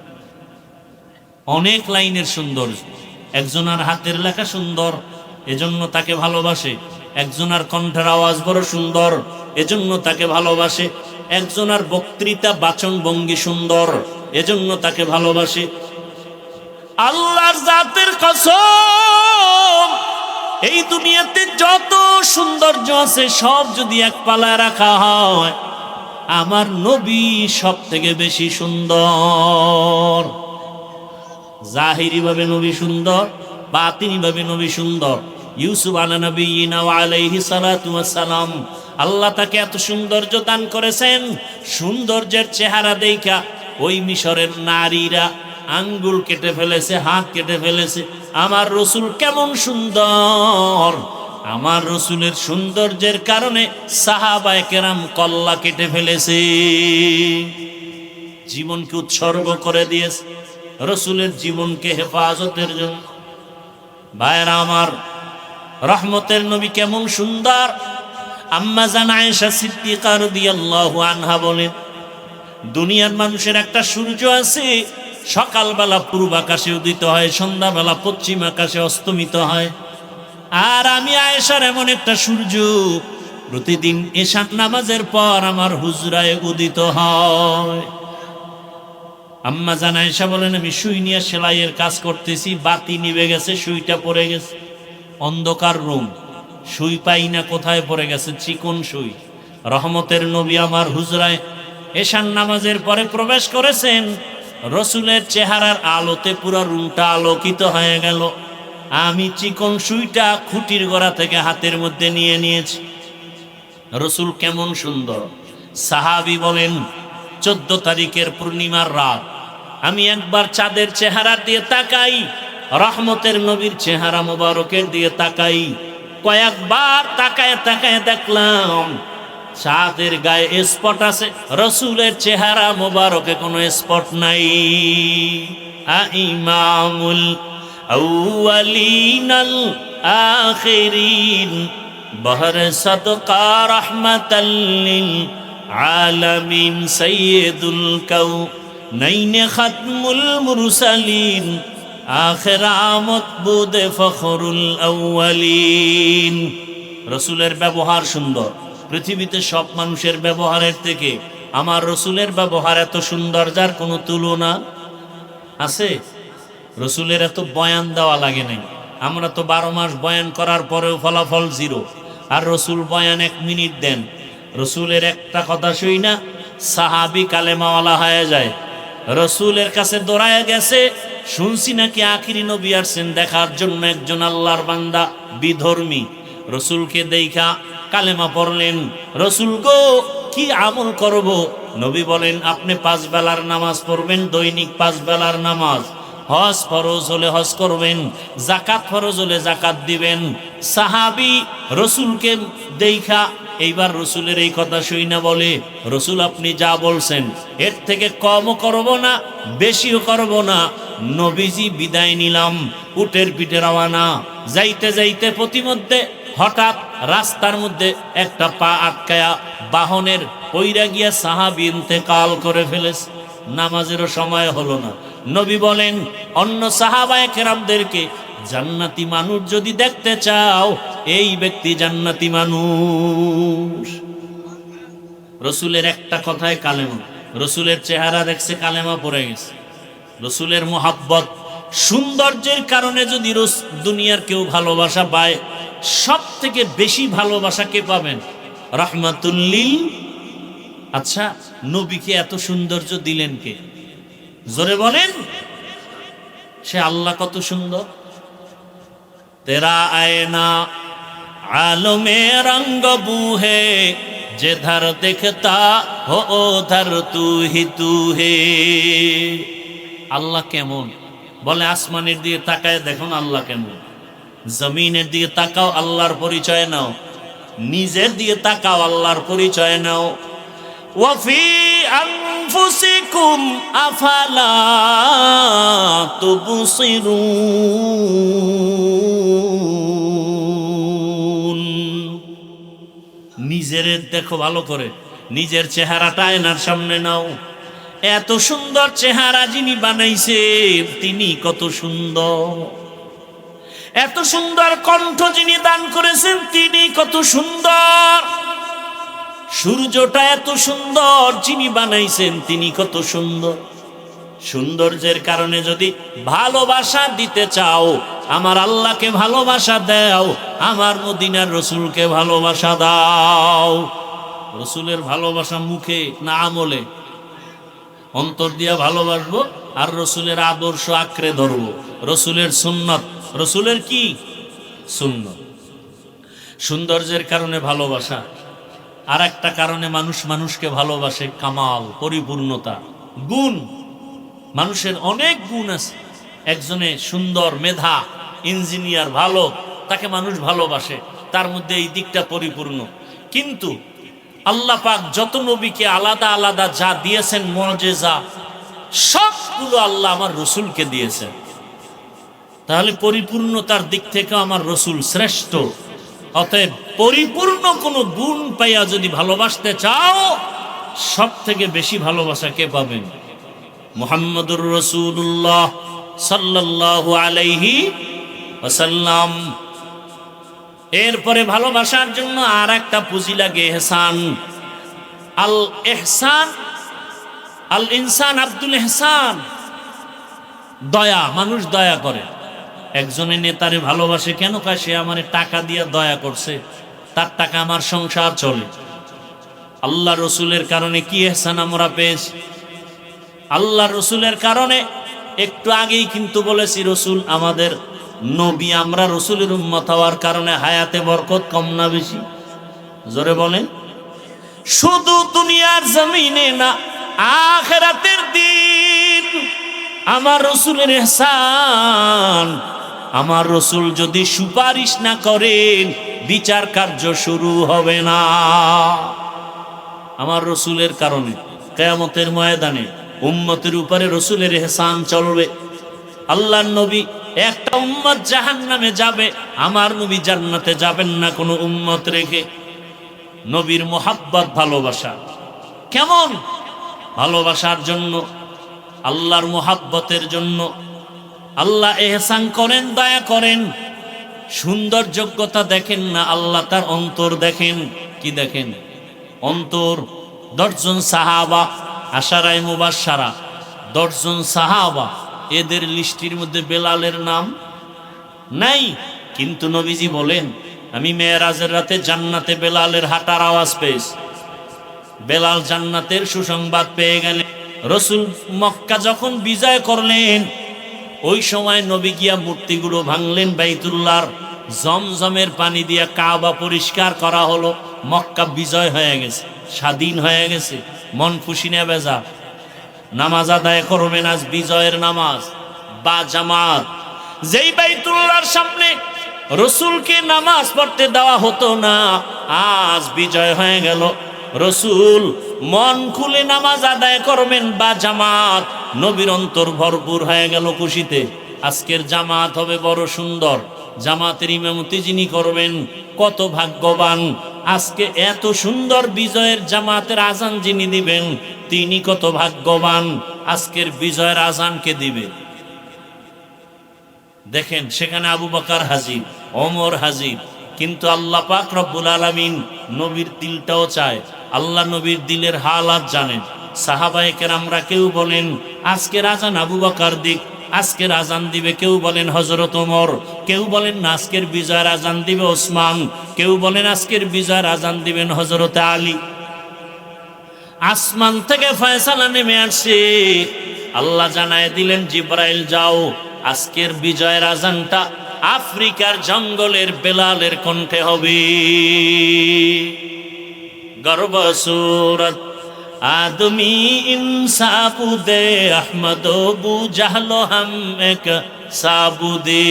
অনেক লাইনের সৌন্দর্য। একজনের হাতের লেখা সুন্দর, এজন্য তাকে ভালোবাসে। একজনের কণ্ঠের আওয়াজ বড় সুন্দর, এজন্য তাকে ভালোবাসে। একজনের বক্তৃতা বাচন ভঙ্গি সুন্দর, এজন্য তাকে ভালোবাসে। আল্লাহর জাতের কসম, এই দুনিয়াতে যত সৌন্দর্য আছে সব যদি এক পালায় রাখা হয়, আমার নবী সব থেকে বেশি সুন্দর। জাহিরি ভাবে নবী সুন্দর, বাতিনি ভাবে নবী সুন্দর। ইউসুফ আলাইহিস সালাতু ওয়াস সালাম, আল্লাহ তাকে এত সৌন্দর্য দান করেছেন, সৌন্দর্যের চেহারা দেখা ওই মিশরের নারীরা আঙ্গুল কেটে ফেলেছে, হাত কেটে ফেলেছে। আমার রসুল কেমন সুন্দর! আমার রসুলের সৌন্দর্যের কারণে সাহাবায়ে কেরাম কল্লা কেটে ফেলেছে, জীবনকে উৎসর্গ করে দিয়েছে রসুলের জীবনকে হেফাজতের জন্য। ভাইরা আমার, রহমতের নবী কেমন সুন্দর! আম্মা জান আয়েশা সিদ্দিকা রাদিয়াল্লাহু আনহা বলেন, দুনিয়ার মানুষের একটা সূর্য আছে, সকালবেলা পূর্ব আকাশে উদিত হয়, সন্ধ্যাবেলা পশ্চিম আকাশে অস্তমিত হয়। আর আমি আয়েশার এমন একটা সূর্য, প্রতিদিন এশার নামাজের পর আমার হুজরায় উদিত হয়। আম্মা জান আয়েশা বলেন, আমি সুই নিয়ে সেলাইয়ের কাজ করতেছি, বাতি নিভে গেছে, সুইটা পড়ে গেছে। অন্ধকার রুম, সুই পাই না, কোথায় পড়ে গেছে, চিকন সুই। রহমতের নবী আমার হুজরায় এশার নামাজের পরে প্রবেশ করেছেন, রসুলের চেহারার আলোতে পুরো রুমটা আলোকিত হয়ে গেল। আমি চিকন সুইটা খুঁটির গোড়া থেকে হাতের মধ্যে নিয়ে নিয়েছি। রসুল কেমন সুন্দর! সাহাবী বলেন, 14 তারিখের পূর্ণিমার রাত আমি একবার চাঁদের চেহারা দিয়ে তাকাই, রহমতের নবীর চেহারা মোবারকের দিয়ে তাকাই। কয়েকবার তাকায় তাকায় দেখলাম চাঁদের গায়ে স্পট আছে, রসুলের চেহারা মোবারকে কোনো স্পট নাই। ইমামুল আউয়ালিনাল আখিরিন বহর সদকা রাহমাতাল লিল আলামিন সাইয়্যিদুল কাউনাইন খাতমুল মুরসালিন আখিরামত বুদে ফখরুল আউয়ালিন। রসুলের ব্যবহার সুন্দর। পৃথিবীতে সব মানুষের ব্যবহারের থেকে আমার রসুলের ব্যবহার এত সুন্দর, যার কোনো তুলনা আছে? রসুলের এত বয়ান দেওয়া লাগে নাই। আমরা তো 12 মাস বয়ান করার পরেও ফলাফল 0, আর রসুল বয়ান 1 মিনিট দেন। রসুলের একটা কথা শুই না সাহাবি কালেমাওয়ালা হয়ে যায়। রসুলের কাছে দৌড়ায় গেছে, শুনছি নাকি আখিরি নবী আসছেন দেখার জন্য একজন আল্লাহর বান্দা বিধর্মী। রসুলকে দেখা কালেমা পড়লেন। রসুল গো, কি আমল করব? নবী বলেন, আপনি 5 বেলার নামাজ পড়বেন, দৈনিক 5 বেলার নামাজ। হজ ফরজ হলে হজ করবেন, যাকাত ফরজ হলে যাকাত দিবেন। সাহাবী রসুলকে দেখা এইবার রসুলের এই কথা শুই না বলে, রসুল আপনি যা বলছেন এর থেকে কমও করব না, বেশিও করব না। নবীজি বিদায় নিলাম, উটের পিঠে রওয়ানা। যাইতে যাইতে প্রতিমধ্যে হঠাৎ রাস্তার মধ্যে একটা পা আটকায়া বাহনের পইরা গিয়া সাহাবী ইন্তেকাল করে ফেলেছে। নামাজেরও সময় হলো না। নবী বলেন অন্য সাহাবায়ে কেরামদেরকে, জান্নাতি মানুষ যদি দেখতে চাও, এই ব্যক্তি জান্নাতি মানুষ। রসুলের একটা কথায় কালেমা, রসুলের চেহারা দেখছে কালেমা পড়ে গেছে। রসুলের মোহাব্বত সৌন্দর্যের কারণে যদি দুনিয়ার কেউ ভালোবাসা পায়, সব থেকে বেশি ভালোবাসা কে পাবেন? রাহমাতুল্লিল। আচ্ছা, নবীকে এত সৌন্দর্য দিলেন কে? জোরে বলেন। সে আল্লাহ কত সুন্দর। তেরা আয়না আলমে রঙ্গ বুহে, যেধার দেখতা হো ওধার তু হে। আল্লাহ কেমন? বলে আসমানের দিকে তাকায় দেখুন আল্লাহ কেমন। জমিনের দিকে তাকাও, আল্লাহর পরিচয় নাও। নিজের দিকে তাকাও, আল্লাহর পরিচয় নাও। ওয়াফি আনফুসিকুম আফালা তুবসিরুন। নিজের দেখো ভালো করে, নিজের চেহারাটা আয়নার সামনে নাও। এত সুন্দর চেহারা যিনি বানাইছেন তিনি কত সুন্দর। এত সুন্দর কণ্ঠ যিনি দান করেছেন তিনি কত সুন্দর। সূর্যটা এত সুন্দর যিনি বানাইছেন তিনি কত সুন্দর। সৌন্দর্যের কারণে যদি ভালোবাসা দিতে চাও, আমার আল্লাহকে ভালোবাসা দাও, আমার মদিনার রসুলকে ভালোবাসা দাও। রসুলের ভালোবাসা মুখে না আমলে? অন্তর দিয়া ভালোবাসবো আর রসুলের আদর্শ আঁকড়ে ধরবো। রসুলের সুন্নত, রসুলের কি সুন্নত। সৌন্দর্যের কারণে ভালোবাসা। আর একটা কারণে মানুষ মানুষকে ভালোবাসে, কামাল, পরিপূর্ণতা, গুণ। মানুষের অনেক গুণ আছে। একজনে সুন্দর, মেধা, ইঞ্জিনিয়ার, ভালো, তাকে মানুষ ভালোবাসে, তার মধ্যে এই দিকটা পরিপূর্ণ। কিন্তু আল্লাহ পাক যত নবীকে আলাদা আলাদা যা দিয়েছেন মুআজিজা, সবগুলো আল্লাহ আমার রসুলকে দিয়েছেন। তাহলে পরিপূর্ণতার দিক থেকে আমার রসুল শ্রেষ্ঠ। অতএব পরিপূর্ণ কোন গুণ পাইয়া যদি ভালোবাসতে চাও, সব থেকে বেশি ভালোবাসা কে পাবেন? মুহাম্মদুর রাসূলুল্লাহ সাল্লাল্লাহু আলাইহি ওয়াসাল্লাম। এরপরে ভালোবাসার জন্য আর একটা পুঁজি লাগে, ইহসান। আল ইহসান, আল ইনসান আব্দুল ইহসান। দয়া, মানুষ দয়া করে। একজনের নেতারে ভালোবাসে কেন? কয় সে আমারে টাকা দিয়ে দয়া করছে, তার টাকা আমার সংসার চলে। আল্লাহ রসুলের কারণে কি ইহসান আমরা পেয়েছি? আল্লাহ রসুলের কারণে, একটু আগেই কিন্তু বলেছি রসুল আমাদের নবী, আমরা রসুলের উম্মত হওয়ার কারণে হায়াতে বরকত কম না বেশি? জোরে বলেন। শুধু দুনিয়ার জমিনে না, আখিরাতের দিন আমার রসুলের ইহসান। আমার রসুল যদি সুপারিশ না করেন, বিচার কার্য শুরু হবে না। আমার রসুলের কারণে কিয়ামতের ময়দানে উম্মতের উপরে রসুলের ইহসান চলবে। আল্লাহর নবী একটা উম্মত জাহান্নামে যাবে, আমার নবী জান্নাতে যাবেন না কোনো উম্মত রেখে। নবীর মোহাব্বত, ভালোবাসা কেমন? ভালোবাসার জন্য, আল্লাহর মোহাব্বতের জন্য আল্লাহ ইহসান করেন, দয়া করেন। সুন্দর যোগ্যতা দেখেন না, আল্লাহ তার অন্তর দেখেন। কি দেখেন? অন্তর। 10 জন সাহাবা, আশারায়ে মুবাশশারা, 10 জন সাহাবা, এদের লিস্টির মধ্যে বেলালের নাম নাই। কিন্তু নবীজি বলেন, আমি মেরাজের রাতে জান্নাতে বেলালের হাঁটার আওয়াজ পেয়েছি। বেলাল জান্নাতের সুসংবাদ পেয়ে গেলেন। রসুল মক্কা যখন বিজয় করলেন, ওই সময় নবী গিয়া মূর্তিগুলো ভাঙলেন। বাইতুল্লাহর জমজমের পানি দিয়া কাবা পরিষ্কার করা হলো। মক্কা বিজয় হয়ে গেছে, স্বাধীন হয়ে গেছে। মন খুশি না বেজা? নামাজ আদায় করবেন আজ, বিজয়ের নামাজ বা জামাত। যেই বাইতুল্লাহর সামনে রসুলকে নামাজ পড়তে দেওয়া হতো না, আজ বিজয় হয়ে গেল। রসুল মন খুলে নামাজ আদায় করবেন বা জামাত, নবীর অন্তর ভরপুর হয়ে গেল খুশিতে। আজকের জামাত হবে বড় সুন্দর। জামাতের ইমামতি যিনি করবেন কত ভাগ্যবান। আজকে এত সুন্দর বিজয়ের জামাতের আজান যিনি দিবেন তিনি কত ভাগ্যবান। আজকের বিজয়ের আজান কে দিবে? দেখেন সেখানে আবু বকর হাজির, ওমর হাজির, কিন্তু আল্লাহ পাক রব্বুল আলামিন নবীর দিলটাও চায়। আল্লাহ নবীর দিলের হালাত জানেন। সাহাবায়ে কেরামরা কেউ বলেন আজকের আজান আবু বকর দিক, আজকের আজান দিবে, কেউ বলেন হযরত ওমর, কেউ বলেন না আজকের বিজয়ের আজান দিবে ওসমান, কেউ বলেন আজকের বিজয়ের আজান দিবেন হযরত আলী। আসমান থেকে ফয়সালা নেমে আসছে, আল্লাহ জানায় দিলেন জিবরাইল যাও, আজকের বিজয়ের আজানটা আফ্রিকার জঙ্গলের বেলালের কণ্ঠে হবে। গর্ব সুরত আদমি ইনসাবুদে আহমদ বু জাহলো হাম এক সাবুদে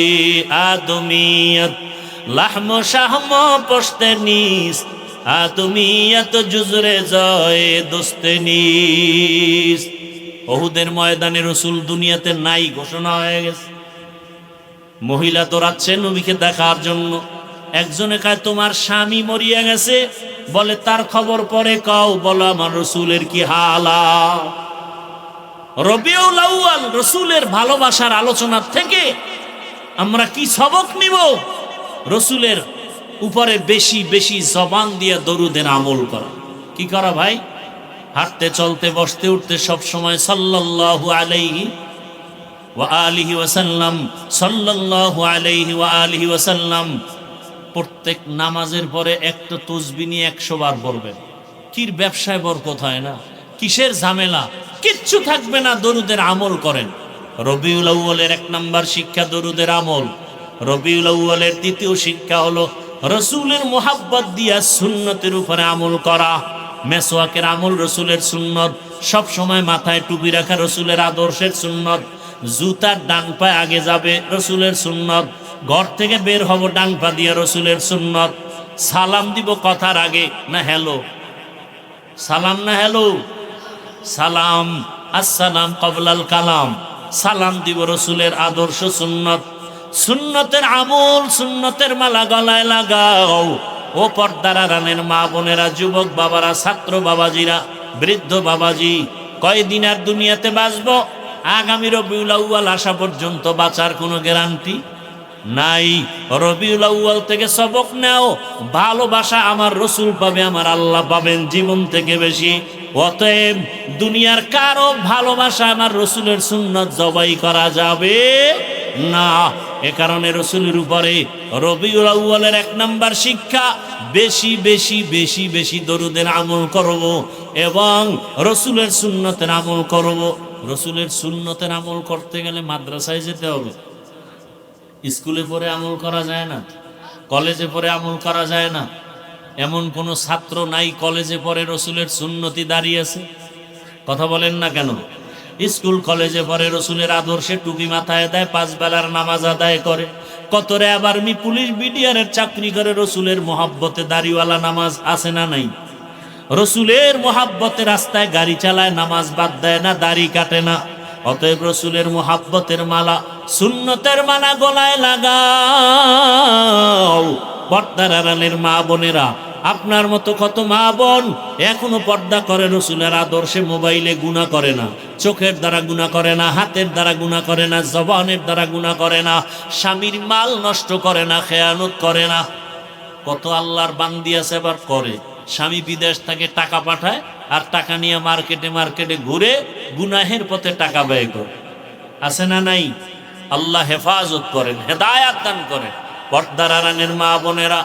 আদমিয়ত লাহম শাহম পশতে নিস আদমিয়ত জুজরে জয় দোস্তে নিস। ওহুদের ময়দানে রসুল দুনিয়াতে নাই ঘোষণা হয়ে গেছে। মহিলা দৌড়াচ্ছে নবীকে দেখার জন্য। একজনে কয় তোমার স্বামী মরিয়া গেছে, বলে তার খবর পরে কাও, বলো আমার রসুলের কি হালা। রবিউল আউয়াল রসুলের ভালোবাসার আলোচনা থেকে আমরা কি সবক নিব? রসুলের উপরে বেশি বেশি জবান দিয়ে দরুদের আমল করা। কি করা ভাই? হাঁটতে চলতে বসতে উঠতে সব সময় সাল্লাল্লাহু আলাইহি ওয়া আলিহি ওয়াসাল্লাম, সাল্লাল্লাহু আলাইহি ওয়া আলিহি ওয়াসাল্লাম। প্রত্যেক নামাজের পরে একটা তাসবিহ নিয়ে 100 বার পড়বেন। কির ব্যবসায় বরকত হয় না, কিসের ঝামেলা, কিচ্ছু থাকবে না, দরুদের আমল করেন। রবিউল আউয়ালের 1 নাম্বার শিক্ষা দরুদের আমল। রবিউল আউয়ালের দ্বিতীয় শিক্ষা হলো রসুলের মোহাব্বত দিয়া সুন্নতের উপরে আমল করা। মেসওয়াকের আমল রসুলের সুন্নত, সব সময় মাথায় টুপি রাখা রসুলের আদর্শের সুন্নত, জুতার ডান পায়ে আগে যাবে রসুলের সুন্নত, ঘর থেকে বের হব ডান পা দিয়ে রসুলের সুন্নত, সালাম দিব কথার আগে না হ্যালো, সালাম না হ্যালো, সালাম আসসালাম কবলাল কালাম, সালাম দিব রসুলের আদর্শ সুন্নত। সুন্নতের আমল, সুন্নতের মালা গলায় লাগাও। ও পর্দার আড়ালের মা বোনেরা, যুবক বাবারা, ছাত্র বাবাজিরা, বৃদ্ধ বাবাজি, কয়দিন আর দুনিয়াতে বাঁচবো? আগামী রবিউল আউয়াল আসা পর্যন্ত বাঁচার কোনো গ্যারান্টি নাই। রবিউল আউয়াল থেকে সবক নাও। ভালোবাসা আমার রসুল পাবে, আমার আল্লাহ পাবেন জীবন থেকে বেশি। অতএব দুনিয়ার কারো ভালোবাসা আমার রসুলের সুন্নত জবাই করা যাবে না। এ কারণে রসুলের উপরে রবিউল আউয়ালের 1 নাম্বার শিক্ষা, বেশি বেশি বেশি বেশি দরুদের আমল করব এবং রসুলের সুন্নতের আমল করব। রসুলের সুন্নতের আমল করতে গেলে মাদ্রাসায় যেতে হবে। স্কুলে পড়ে আমল করা যায় না, কলেজে পড়ে আমল করা যায় না। এমন কোনো ছাত্র নাই কলেজে পড়ে রসুলের সুন্নতি দাঁড়িয়েছে? কথা বলেন না কেন? স্কুল কলেজে পড়ে রসুলের আদর্শে টুপি মাথায় দেয়, 5 বেলার নামাজ আদায় করে। কতরে আবার পুলিশ বিডিআরের চাকরি করে রসুলের মোহাব্বতে দাড়িওয়ালা নামাজ আছে না নাই? রসুলের মোহাব্বতে রাস্তায় গাড়ি চালায়, নামাজ বাদ দেয় না, দাড়ি কাটে না। অতএব রসুলের মোহাব্বতের মালা, সুন্নতের মালা গলায় লাগাও। পর্দার আড়ালের মা বোনেরা, আপনার মতো কত মা বোন এখনো পর্দা করে, রসুলের আদর্শে মোবাইলে গুনাহ করে না, চোখের দ্বারা গুনাহ করে না, হাতের দ্বারা গুনাহ করে না, জবানের দ্বারা গুনাহ করে না, স্বামীর মাল নষ্ট করে না, খেয়ানত করে না। কত আল্লাহর বান্দি আছে এবার করে। স্বামী বিদেশ থেকে টাকা পাঠায় আর টাকা নিয়ে মার্কেটে মার্কেটে ঘুরে গুনাহের পথে টাকা ব্যয় করে। আছে না নাই? আল্লাহ হেফাজত করেন, হেদায়াত দান করেন। পর্দার আড়ালের মা বোনেরা,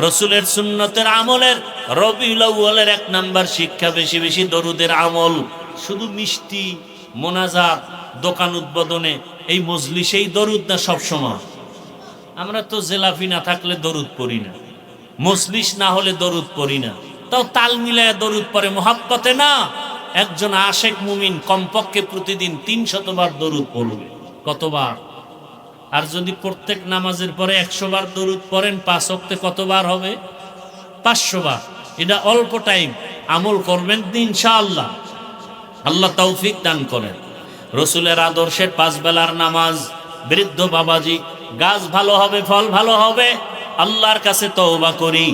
রসুলের সুন্নতের আমলের রবিউল আউয়ালের 1 নাম্বার শিক্ষা বেশি বেশি দরুদের আমল। শুধু মিষ্টি মোনাজাত, দোকান উদ্বোধনে, এই মজলিসেই দরুদ না সব সময়? আমরা তো জেলাফি না থাকলে দরুদ পড়ি না, মজলিস না হলে দরুদ পড়ি না। তাও তাল মিলায় দরুদ পড়ে মোহাব্বতে না। একজন আশেক মুমিন কমপক্ষে প্রতিদিন 300 বার দরুদ পড়বে। কতবার? আর যদি প্রত্যেক নামাজের পরে 100 বার দরুদ পড়েন, 5 ওয়াক্তে কতবার হবে? 500 বার। এটা অল্প টাইম আমল করবেন ইনশাআল্লাহ, আল্লাহ তৌফিক দান করেন। রসুলের আদর্শের 5 বেলার নামাজ। বৃদ্ধ বাবাজি, গাছ ভালো হবে, ফল ভালো হবে। আল্লাহর কাছে তওবা করি,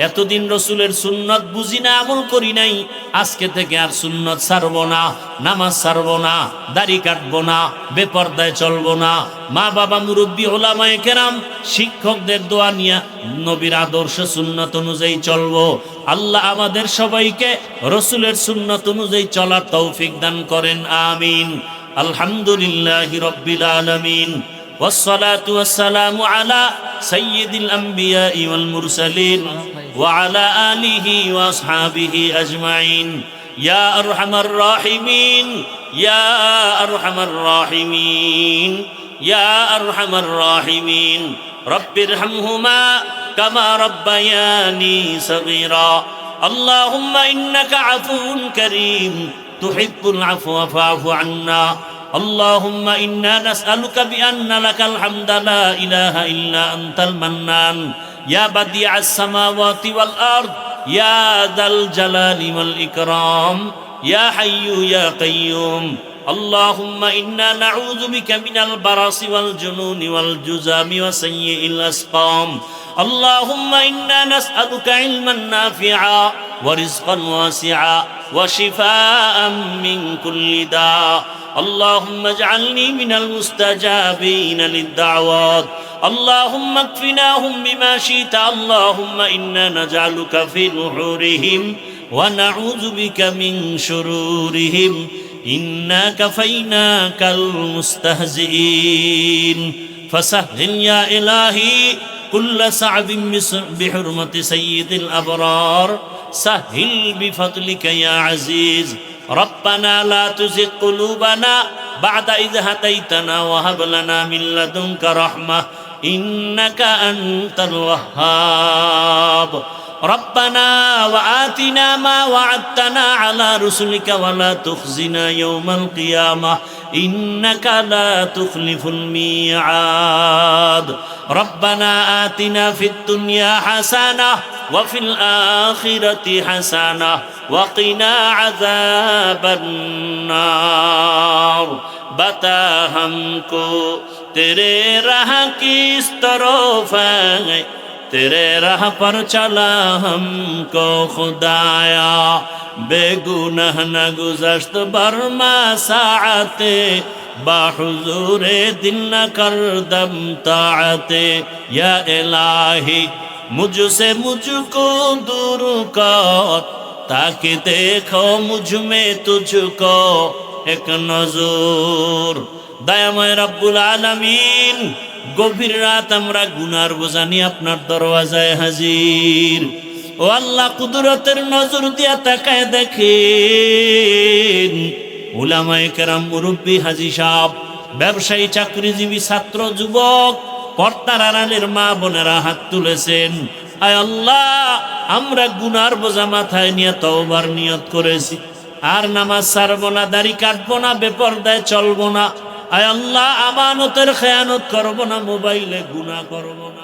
এতদিন রসুলের সুন্নত বুঝি না, আমল করি নাই, আজকে থেকে আর সুন্নত ছাড়বো না, নামাজ ছাড়বো না, দাড়ি কাটবো না, বেপর্দায় চলবো না। মা বাবা, মুরব্বী, ওলামায়ে কেরাম, শিক্ষকদের দোয়া নিয়ে নবীর আদর্শ সুন্নত অনুযায়ী চলবো। আল্লাহ আমাদের সবাইকে রসুলের সুন্নত অনুযায়ী চলার তৌফিক দান করেন, আমিন। আলহামদুলিল্লাহি রাব্বিল আলামিন, والصلاة والسلام على سيد الأنبياء والمرسلين وعلى آله وأصحابه أجمعين يا أرحم الراحمين يا أرحم الراحمين يا أرحم الراحمين رب ارحمهما كما ربياني صغيرا اللهم إنك عفو كريم تحب العفو فاعف عنا اللهم إنا نسألك بأن لك الحمد لا إله إلا أنت المنان يا بديع السماوات والأرض يا ذا الجلال والإكرام يا حي يا قيوم اللهم إنا نعوذ بك من البرص والجنون والجذام وسيء الأسقام اللهم إنا نسألك علما نافعا ورزقا واسعا وشفاء من كل داء اللهم اجعلني من المستجابين للدعوات اللهم اكفناهم بما شئت اللهم إنا نجعلك في نحورهم ونعوذ بك من شرورهم إنا كفيناك المستهزئين فسهل يا إلهي كل صعب بحرمة سيد الأبرار سهل بفضلك يا عزيز ربنا لا تزغ قلوبنا بعد إذ هديتنا وهب لنا من لدنك رحمة إنك أنت الوهاب ربنا وآتنا ما وعدتنا على رسلك ولا تخزنا يوم القيامة إنك لا تخلف الميعاد ربنا آتنا في الدنيا حسنة وفي الآخرة حسنة وقنا عذاب النار बता हमको तेरे राह किस तरफ है तेरे राह पर चला हमको खुदाया बेगुनाह न गुज़श्त बर्मा साअते बाहुज़ूरे दिल न कर दम ताअते या इलाही मुझसे मुझको दूर कर ताकि देखो मुझ में तुझको एक नजर दयामय रब्बुल आलमीन গভীর রাত আমরা গুনার বোঝা নিয়ে আপনার দরওয়াজায় হাজির ও আল্লাহ কুদরতের নজর দিয়া তাকায় দেখেন উলামায়ে কেরাম মুরব্বী হাজী সাহেব ব্যবসায়ী চাকরিজীবী ছাত্র যুবক পর্দার আড়ালের মা বোনেরা হাত তুলেছেন আয় আল্লাহ আমরা গুনার বোঝা মাথায় নিয়ে তওবার নিয়ত করেছি আর নামাজ ছাড়বো না দাড়ি কাটবো না বেপরদায় চলবো না আয় আল্লাহ আমানতের খেয়ানত করবো না মোবাইলে গুনাহ করবো না